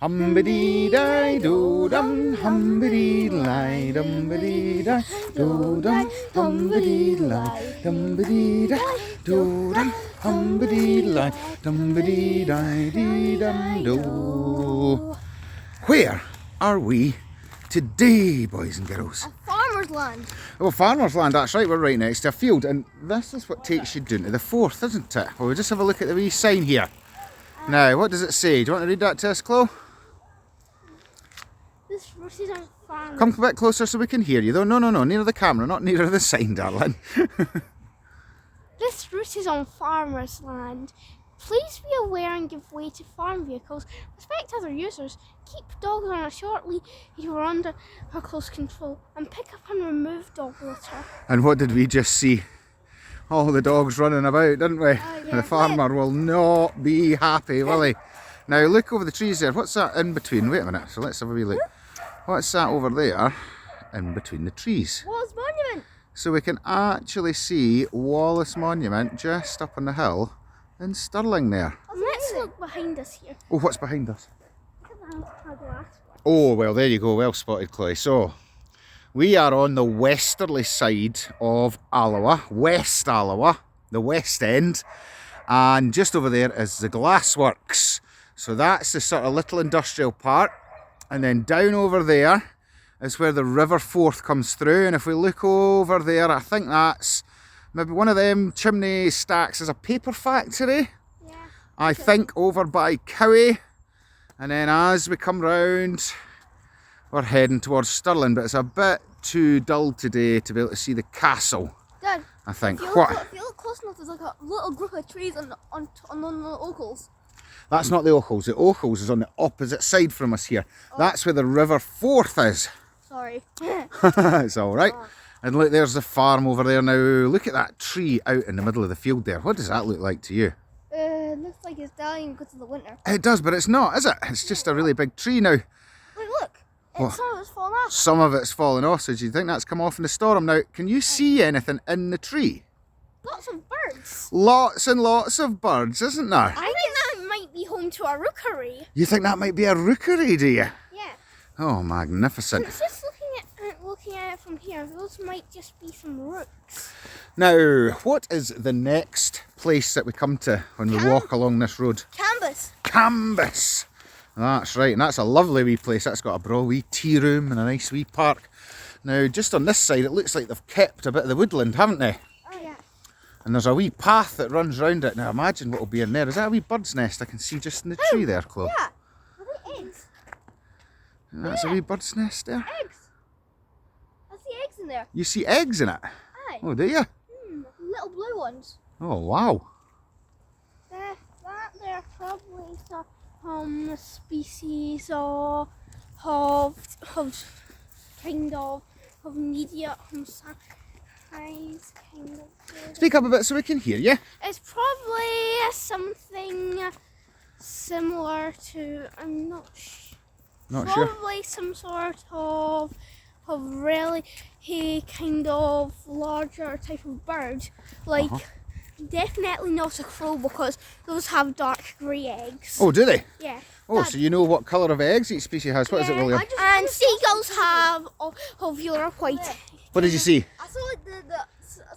Hum-ba-dee-di-do-dum, hum-ba-dee-lie, dum-ba-dee-di, do-dum, hum-ba-dee-lie, dum-ba-dee-di-do-dum, hum-ba-dee-lie, dum-ba-dee-di-dee-dum-do. Where are we today, boys and girls? A farmer's land. Oh, farmer's land, that's right, we're right next to a field, and this is what takes you down to the Forth, isn't it? Well, we'll just have a look at the wee sign here. Now, what does it say? Do you want to read that to us, Chloe? This Rooks is on farm. Come a bit closer so we can hear you, though. No, near the camera, not near the sign, darling. This route is on farmer's land. Please be aware and give way to farm vehicles. Respect other users. Keep dogs on a short leash or under her close control. And pick up and remove dog litter. And what did we just see? All the dogs running about, didn't we? Yeah. The farmer will not be happy, will he? Now look over the trees there. What's that in between? Wait a minute. So let's have a wee look. What's that over there in between the trees? Wallace Monument. So we can actually see Wallace Monument just up on the hill in Stirling there. Let's look behind us here. Oh, what's behind us? Look at our glass. Oh, well, there you go. Well spotted, Chloe. So we are on the westerly side of Alloa, West Alloa, the West End. And just over there is the glassworks. So that's the sort of little industrial part. And then down over there is where the River Forth comes through. And if we look over there, I think that's maybe one of them chimney stacks is a paper factory. Yeah. I think over by Cowie. And then as we come round, we're heading towards Stirling. But it's a bit too dull today to be able to see the castle, Dad, I think. if you look close enough, there's like a little group of trees on the Ochils. That's not the Ochils. The Ochils is on the opposite side from us here. Oh. That's where the River Forth is. Sorry. It's all right. Oh. And look, there's the farm over there now. Look at that tree out in the middle of the field there. What does that look like to you? It looks like it's dying because of the winter. It does, but it's not, is it? It's just a really big tree now. Wait, look. Some of it's fallen off. Some of it's fallen off, so do you think that's come off in the storm? Now, can you see anything in the tree? Lots of birds. Lots and lots of birds, isn't there? I think that might be home to a rookery. You think that might be a rookery, do you? Yeah. Oh, magnificent. Just looking at it from here, those might just be some rooks. Now, what is the next place that we come to when we walk along this road? Cambus. Cambus. That's right, and that's a lovely wee place. That's got a braw wee tea room and a nice wee park. Now, just on this side, it looks like they've kept a bit of the woodland, haven't they? Oh, yeah. And there's a wee path that runs round it. Now, imagine what will be in there. Is that a wee bird's nest I can see just in the tree there, Chloe? Yeah. Are they eggs? And that's a wee bird's nest there. Eggs. I see eggs in there. You see eggs in it? Aye. Oh, do you? Little blue ones. Oh, wow. They're probably some species of medium size kind of. Speak up a bit so we can hear you. It's probably something similar to, I'm not sure. Not sure. Probably some sort of really kind of larger type of bird. Like, definitely not a crow because those have dark grey eggs. Oh, do they? Yeah. Oh, so you know what colour of eggs each species has. What is it, William? And seagulls have ovular white. What did you see? I saw like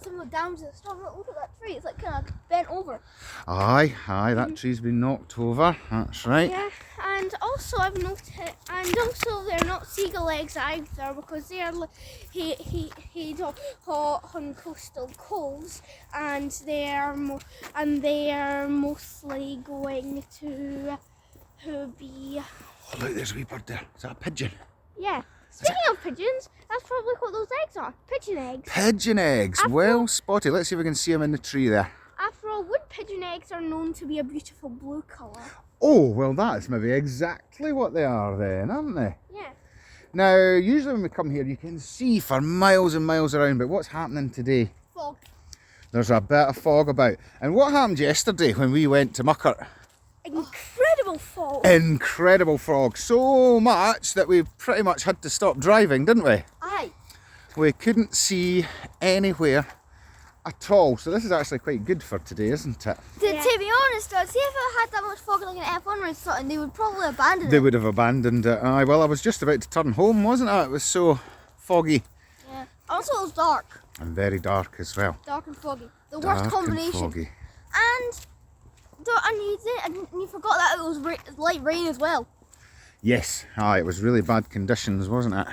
some of the dams and stuff. Look at that tree. It's like kind of bent over. Aye, that tree's been knocked over. That's right. Yeah, and also I've noticed, and also they're not seagull eggs either because they are on coastal coves, and they are mostly going to be. Oh, look, there's a wee bird there. Is that a pigeon? Yeah. Speaking of pigeons, that's probably what those eggs are. Pigeon eggs. Pigeon eggs. Well spotted. Let's see if we can see them in the tree there. After all, wood pigeon eggs are known to be a beautiful blue colour. Oh, well, that's maybe exactly what they are then, aren't they? Yeah. Now, usually when we come here, you can see for miles and miles around, but what's happening today? Fog. There's a bit of fog about. And what happened yesterday when we went to Muckert? Incredible fog. Incredible fog. So much that we pretty much had to stop driving, didn't we? Aye. We couldn't see anywhere at all. So this is actually quite good for today, isn't it? To be honest, see if it had that much fog like an F1 or something, they would probably abandon They it. would have abandoned it. Aye, well, I was just about to turn home, wasn't I? It was so foggy. Yeah. Also, it was dark. And very dark as well. Dark and foggy. The Dark worst combination. and foggy. And you forgot that it was light rain as well. Yes, aye, it was really bad conditions, wasn't it?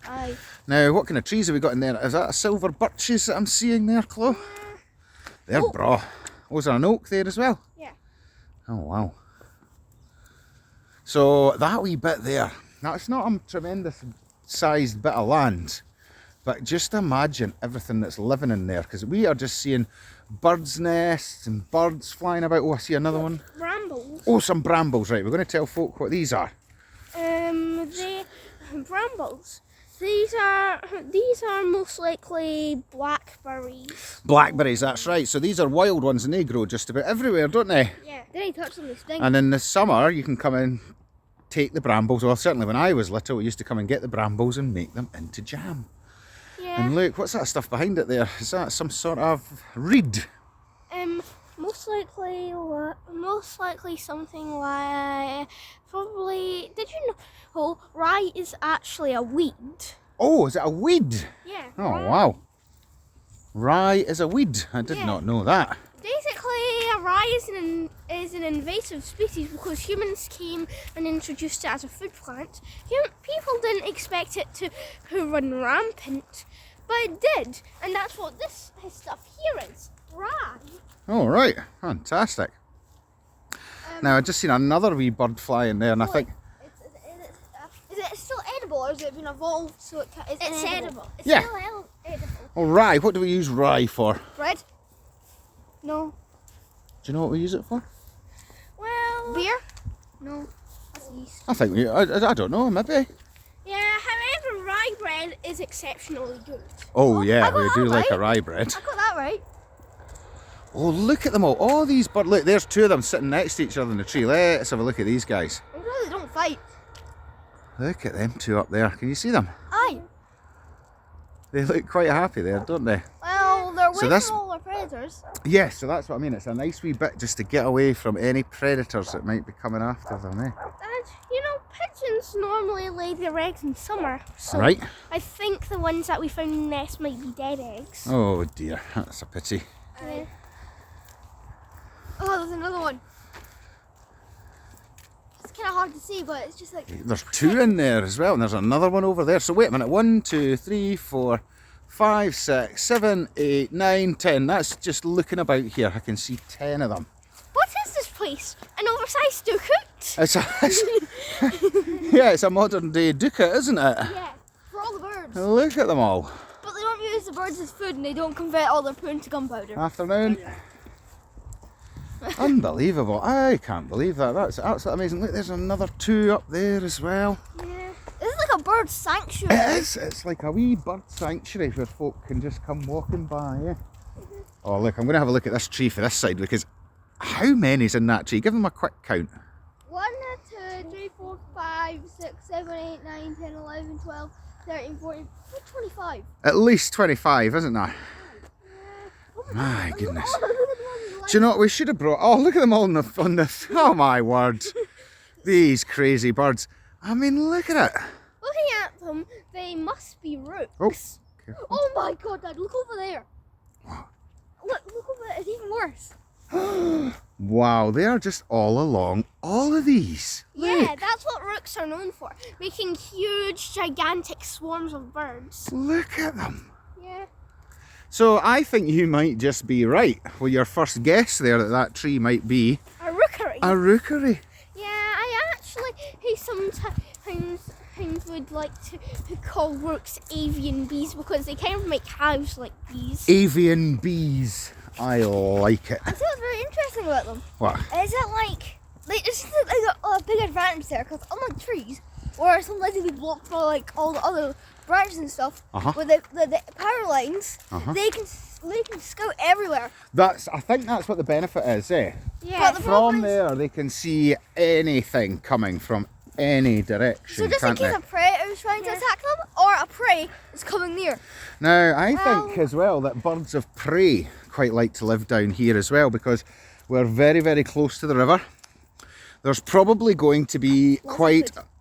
Aye. Now, what kind of trees have we got in there? Is that a silver birches that I'm seeing there, Chloe? They're bra. Oh, is there an oak there as well? Yeah. Oh, wow. So, that wee bit there, now it's not a tremendous sized bit of land, but just imagine everything that's living in there, because we are just seeing birds' nests and birds flying about. Oh, I see another one. Brambles. Oh, some brambles, right. We're going to tell folk what these are. They brambles. These are most likely blackberries. Blackberries, that's right. So these are wild ones and they grow just about everywhere, don't they? Yeah. They ain't touch them, they stink. And in the summer, you can come and take the brambles. Well, certainly when I was little, we used to come and get the brambles and make them into jam. Yeah. And look, what's that stuff behind it there? Is that some sort of reed? Most likely something like probably. Did you know rye is actually a weed? Oh, is it a weed? Yeah. Oh, wow. Rye is a weed. I did not know that. Basically, rye is an invasive species because humans came and introduced it as a food plant. People didn't expect it to run rampant, but it did, and that's what this stuff here is. Rye. Oh, right. Fantastic. Now, I've just seen another wee bird flying there, and I think... Is it still edible or has it been evolved so it's edible. It's Yeah. still edible. Oh, rye. What do we use rye for? Bread? No. Do you know what we use it for? Well. Beer? No. That's yeast. I think I don't know, maybe. Yeah. However, rye bread is exceptionally good. Oh, yeah, I got we do that like a right. rye bread. I got that right. Oh, look at them all. All these birds. Look, there's two of them sitting next to each other in the tree. Let's have a look at these guys. I'm glad they don't fight. Look at them two up there. Can you see them? Aye. They look quite happy there, don't they? Well, they're away So this- from all their predators. Yes, so that's what I mean. It's a nice wee bit just to get away from any predators that might be coming after them, eh? And pigeons normally lay their eggs in summer. So Right. I think the ones that we found in the nest might be dead eggs. Oh dear, that's a pity. Yeah. Oh, there's another one. It's kind of hard to see, but it's just like... There's two in there as well, and there's another one over there. So wait a minute. 1, 2, 3, 4, 5, 6, 7, 8, 9, 10. That's just looking about here. I can see 10 of them. What is this place? An oversized ducat? It's a modern day ducat, isn't it? Yeah. For all the birds. Look at them all. But they don't use the birds as food and they don't convert all their poo into gunpowder. Afternoon. Unbelievable. I can't believe that. That's absolutely amazing. Look, there's another two up there as well. Yeah. This is like a bird sanctuary. It is. It's like a wee bird sanctuary where folk can just come walking by. Yeah. Oh, look, I'm going to have a look at this tree for this side because how many's in that tree? Give them a quick count. 1, 2, 3, 4, 5, 6, 7, 8, 9, 10, 11, 12, 13, 14, 25. At least 25, isn't there? My goodness. Do you know what we should have brought? Oh, look at them all on the oh my word. These crazy birds. I mean, look at it. Looking at them, they must be rooks. Oh, careful. Oh my god, Dad, look over there. Look over there, it's even worse. Wow, they are just all along all of these. Yeah, Look. that's what rooks are known for. Making huge, gigantic swarms of birds. Look at them. Yeah. So I think you might just be right with your first guess there that tree might be A rookery. a rookery. Yeah, I actually sometimes would like to call rooks avian bees because they kind of make hives like bees. Avian bees. I like it. I see what's very interesting about them. What? Is it like, it's just like a big advantage there because unlike trees, where sometimes they be blocked by like all the other branches and stuff, with the power lines, they can scout everywhere. I think that's what the benefit is, eh? Yeah. But the problem From is, there they can see anything coming from any direction, so just in can't case they? a predator is trying to attack them, or a prey is coming near. Now, I think as well that birds of prey quite like to live down here as well, because we're very, very close to the river. There's probably going to be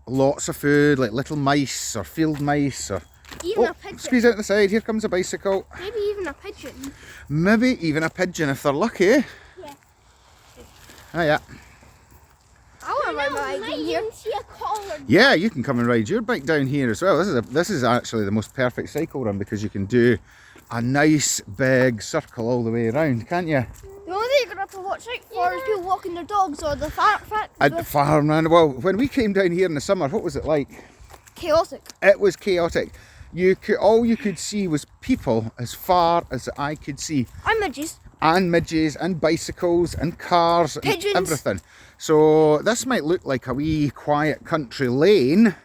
lots of food, like little mice or field mice or... Even a pigeon. Squeeze out the side, here comes a bicycle. Maybe even a pigeon. Maybe even a pigeon if they're lucky, eh? Yeah. Oh yeah. I want to ride my bike in here. See a collar. Yeah, you can come and ride your bike down here as well. This is actually the most perfect cycle run, because you can do a nice big circle all the way around, can't you? The only thing you're going to have to watch out for is people walking their dogs or the Farmland. Well, when we came down here in the summer, what was it like? chaotic. It was chaotic. All you could see was people as far as the eye could see. And midges. And midges and bicycles and cars Pigeons. and everything. So this might look like a wee quiet country lane,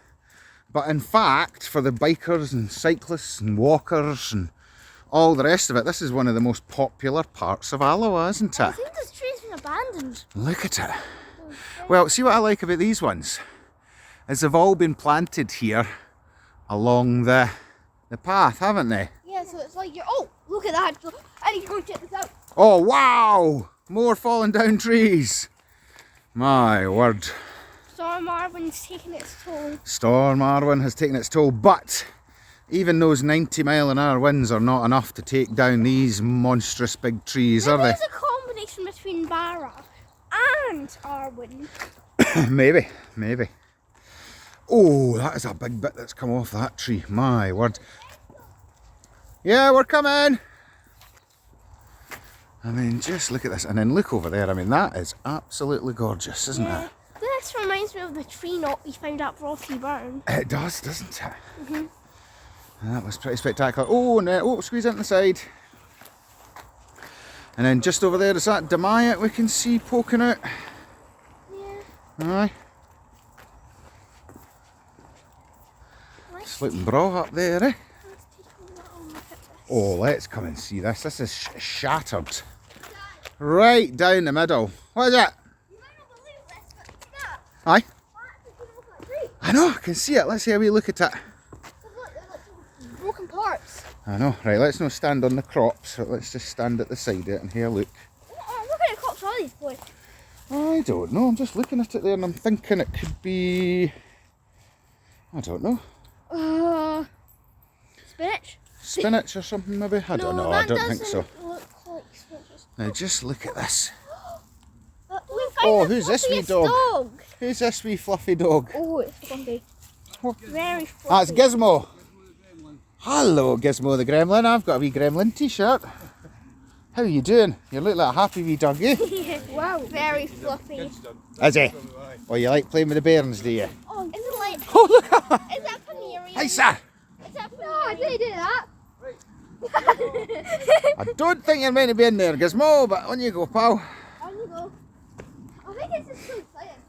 but in fact, for the bikers and cyclists and walkers and all the rest of it, this is one of the most popular parts of Alloa, isn't I it? think this tree's been abandoned. Look at it. Well, see what I like about these ones is they've all been planted here along the path, haven't they? Yeah, so it's like oh, look at that. I need to go check this out. Oh wow! More falling down trees. My word. Storm Arwen's taking its toll. Storm Arwen has taken its toll, but even those 90-mile-an-hour winds are not enough to take down these monstrous big trees, are they? There's a combination between Barra and Arwen. Maybe, maybe. Oh, that is a big bit that's come off that tree. My word. Yeah, we're coming. I mean, just look at this. And then look over there. I mean, that is absolutely gorgeous, isn't it? This reminds me of the tree knot we found at Rocky Burn. It does, doesn't it? Mm-hmm. That was pretty spectacular. Oh, and squeeze it on the side. And then just over there is that Damiat we can see poking out. Yeah. Aye. Sleeping bra up there, eh? Let's take a little look at this. Oh, let's come and see this. This is shattered. Right down the middle. What is it? You might not believe this, but look at that. Aye. That tree. I know, I can see it. Let's have a wee look at it. Look, there's like some broken parts. I know. Right, let's not stand on the crops. Let's just stand at the side of it and have a look. What kind of crops are these, boy? I don't know. I'm just looking at it there and I'm thinking it could be... I don't know. Spinach. Spinach or something maybe? I don't know. I don't think so. Look like spinach. Now just look at this. We found Oh, the who's this wee fluffiest dog? Who's this wee fluffy dog? Oh, it's fluffy. Very fluffy. That's Gizmo. Hello, Gizmo the Gremlin. I've got a wee Gremlin t-shirt. How are you doing? You look like a happy wee doggy. Wow, very fluffy. Is he? Oh, you like playing with the bairns, do you? Oh, is it like? Oh, look at that. Is that Panerian? Hi, sir. Is that No, I didn't do that. I don't think you're meant to be in there, Gizmo, but on you go, pal. On you go. I think it's just so exciting.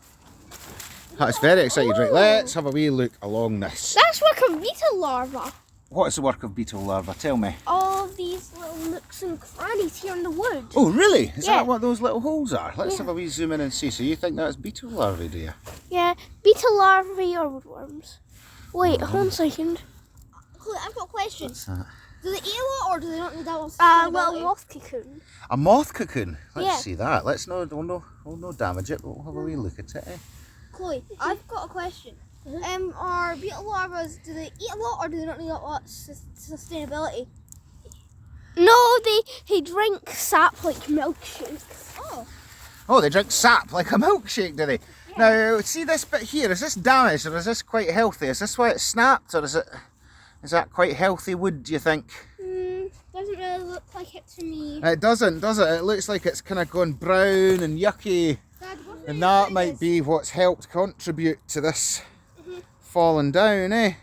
That's very excited. Right, let's have a wee look along this. That's work of beetle larvae. What is the work of beetle larvae? Tell me. All of these little nooks and crannies here in the wood. Oh, really? Is Yeah. that what those little holes are? Let's Yeah. have a wee zoom in and see. So you think that's beetle larvae, do you? Yeah, beetle larvae or woodworms. Wait, hold on a second. Cool, I've got a question. Do they eat a lot or do they not need that one? Well, moth cocoon. A moth cocoon. Let's Yeah. see that. Let's no damage it, but we'll have a wee look at it. Eh? Chloe, I've got a question. Are beetle larvae, do they eat a lot or do they not need a lot of sustainability? No, they drink sap like milkshakes. Oh. Oh, they drink sap like a milkshake, do they? Now, see this bit here. Is this damaged or is this quite healthy? Is this why it snapped or is that quite healthy wood, do you think? Doesn't really look like it to me. It doesn't, does it? It looks like it's kind of gone brown and yucky. Dad, what And that might be what's helped contribute to this falling down, eh?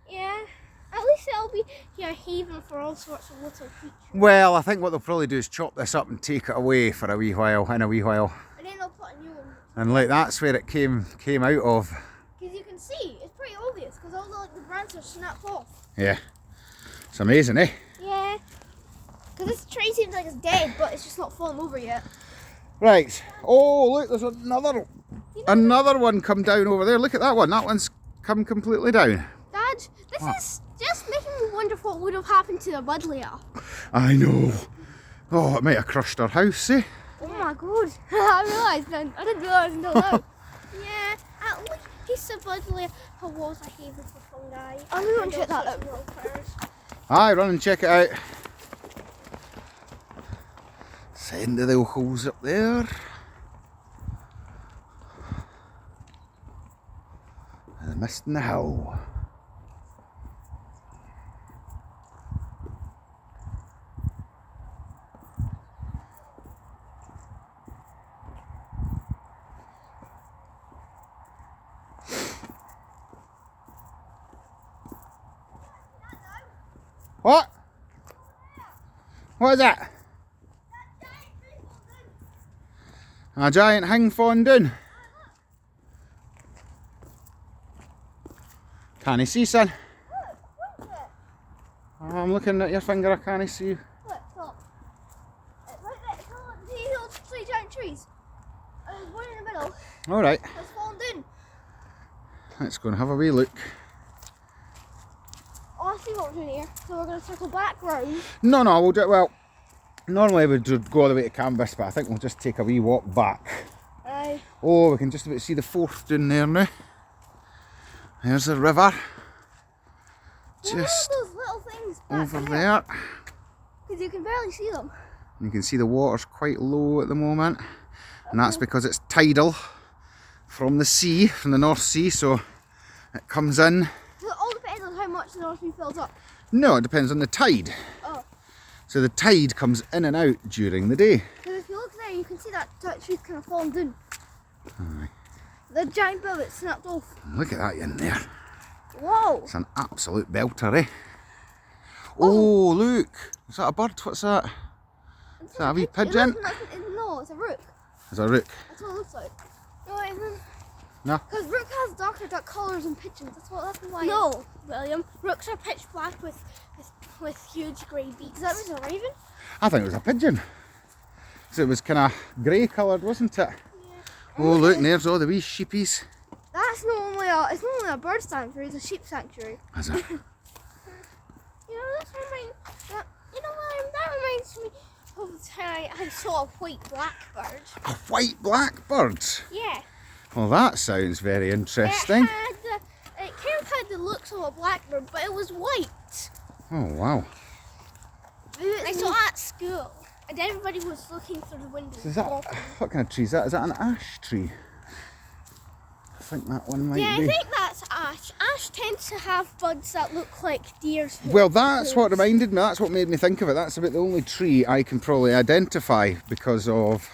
Yeah, at least it'll be a haven for all sorts of little creatures. Well, I think what they'll probably do is chop this up and take it away for a wee while, And then they'll put a new one. And like that's where it came out of. Because you can see, it's pretty obvious because all the branches are snapped off. Yeah. It's amazing, eh? Yeah. Because this tree seems like it's dead, but it's just not fallen over yet. Right. Oh, look, there's another one come down over there. Look at that one. That one's come completely down. Dad, this is just making me wonder what would have happened to the buddleia. I know. Oh, it might have crushed our house, eh? Oh my god. I realised then. I didn't realise until now. Yeah, at least he supposedly was a haven for fungi. I'm going to check that out. Aye, run and check it out. It's the end of the holes up there. And the mist in the hill. What? What is that? A giant thing falling down. Can't you see, son? Oh, I'm looking at your finger, I can't see you. Look, stop. Right there, it's all, see those three giant trees? There's one in the middle. Alright, That's fallen down. let's go and have a wee look. Oh, I see what we're doing here. So we're going to circle back round. No, we'll do it. Well, normally we'd go all the way to Cambus, but I think we'll just take a wee walk back. Aye. Oh, we can just about see the Forth down there now. There's the river. Just those little things back over there. Because you can barely see them. You can see the water's quite low at the moment. And that's because it's tidal from the sea, from the North Sea, so it comes in. So it all depends on how much the North Sea fills up. No, it depends on the tide. Oh. So the tide comes in and out during the day. Because if you look there, you can see that tree's kind of fallen down. Aye. The giant bill that snapped off. Look at that in there. Whoa! It's an absolute belter, eh? Oh, look! Is that a bird? What's that? Is that a wee pigeon? No, it's a rook. It's a rook. That's what it looks like. No, it isn't. No? Because rook has darker duck colours than pigeons. That's why. No, William. Rooks are pitch black with huge grey beaks. Does that mean it's a raven? I think it was a pigeon. So it was kind of grey coloured, wasn't it? Yeah. Oh, look, and there's all the wee sheepies. That's it's not only a bird sanctuary, it's a sheep sanctuary. Is it? William, that reminds me of the time I saw a white blackbird. A white blackbird? Yeah. Well, that sounds very interesting. It kind of had the looks of a blackbird, but it was white. Oh, wow. I saw it at school, and everybody was looking through the windows. Is that, what kind of tree is that? Is that an ash tree? I think that one might be. Yeah, I think that's ash. Ash tends to have buds that look like deer's hooves. Well, that's what reminded me, that's what made me think of it. That's about the only tree I can probably identify because of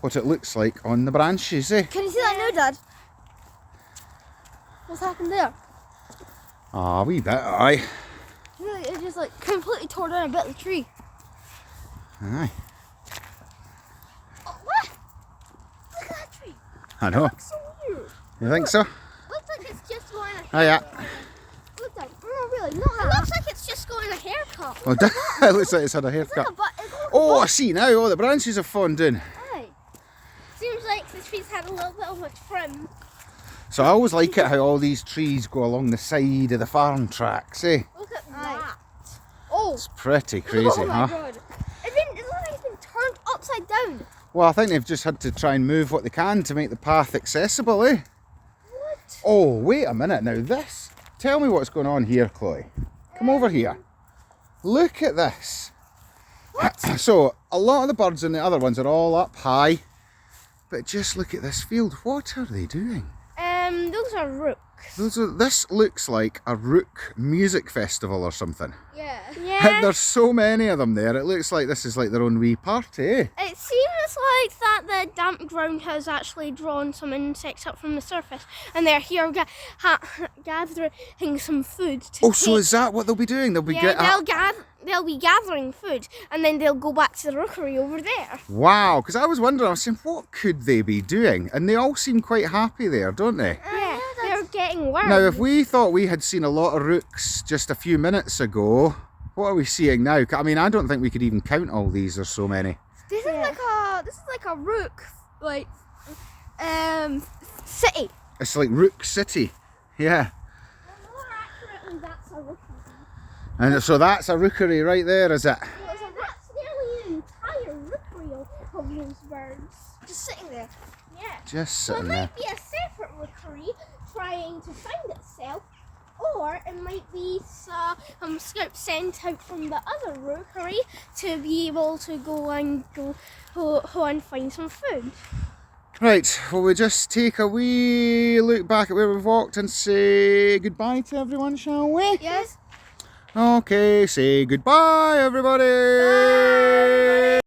what it looks like on the branches, eh? Can you see that now, Dad? What's happened there? Ah, a wee bit, aye. It just like completely tore down a bit of the tree. Aye. Oh, what? Look at that tree. I know. It looks so weird. You think so? Looks like it's just going a Oh, yeah. Look at no, really, not It that. looks like it's just going a haircut. Oh, it looks like it's had a haircut. Oh, I see now. Oh, the branches have fallen down. Hey. Seems like the tree's had a little bit of a trim. So I always like it how all these trees go along the side of the farm tracks, eh? Look at Aye. that. Oh. It's pretty crazy, Oh my huh? God. It's like it's been turned upside down. Well, I think they've just had to try and move what they can to make the path accessible, eh? What? Oh, wait a minute now. This. Tell me what's going on here, Chloe. Come over here. Look at this. What? So, a lot of the birds and the other ones are all up high. But just look at this field. What are they doing? Those are rooks. This looks like a rook music festival or something. Yeah. Yeah. There's so many of them there. It looks like this is like their own wee party, eh? It seems like that the damp ground has actually drawn some insects up from the surface, and they're here gathering some food. Oh, so is that what they'll be doing? They'll be They'll be gathering food, and then they'll go back to the rookery over there. Wow, because I was wondering, I was saying, what could they be doing? And they all seem quite happy there, don't they? Yeah, they're getting worms. Now, if we thought we had seen a lot of rooks just a few minutes ago, what are we seeing now? I mean, I don't think we could even count all these. There's so many. This is like a rook city. It's like Rook City. Yeah. More accurately, that's a rookery. And so that's a rookery right there, is it? That's nearly the just sitting there. Yeah. Just So it sitting there. might be a separate rookery trying to find itself, or it might be scouts sent out from the other rookery to be able to go and find some food. Right, well, we just take a wee look back at where we've walked and say goodbye to everyone, shall we? Yes. Okay, say goodbye, everybody. Bye.